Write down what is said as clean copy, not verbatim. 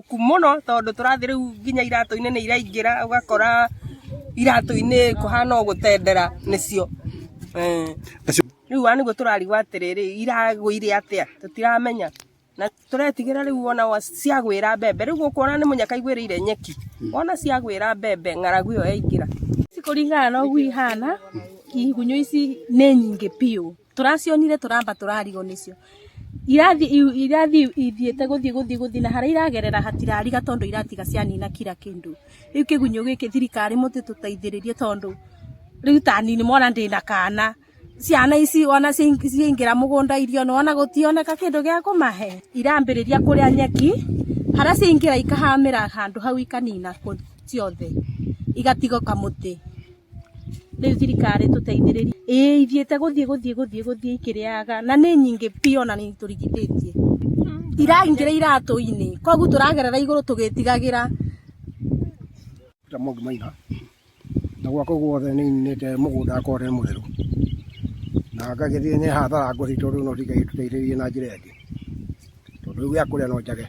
kumuno tondu turathi riu nginya iratu-ini ni iraingira ugakora iratu-ini kuhana gutendera nicio riu wa niguo turarigwo atiriri iragwire atia tutiramenya na turetigira riu wona ciagwira mbembe riu gukuona ni munyaka igwirire nyeki wona ciagwira mbembe ng'aragu iyo yaingira kuringana na ugu ihana igunyo ici ni nyingi piu turacionire turamba turarigo nicio irathi ithiete guthii na haria iragerera hatirariga tondu iratiga cianina kira kindu riu kigunyo giki thirikari muti tuteithiririe tondu riu tani ni mwana ndina kana ciana ici ona ciingira mugunda irio nona gutioneka kindu gia kumahe irambiriria kuria nyeki haria ciingira ikahamira handu hau ikanina ciothe igatigo kamuti riu thirikari tuteithiririe ithiete guthii ikiriaga na ni nyingi pio na ni turigithitie iraingira iratu-ini koguo turagerera iguru tugitigagira Mwangi Maina na gwakwa guothe ni ninite mugunda akwa ri muthiru na ngagithie ni hathara ngũthi tondu no ndingagituteithĩrĩrie na njĩra ĩngĩ tondu rĩu gĩa kũrĩa no njage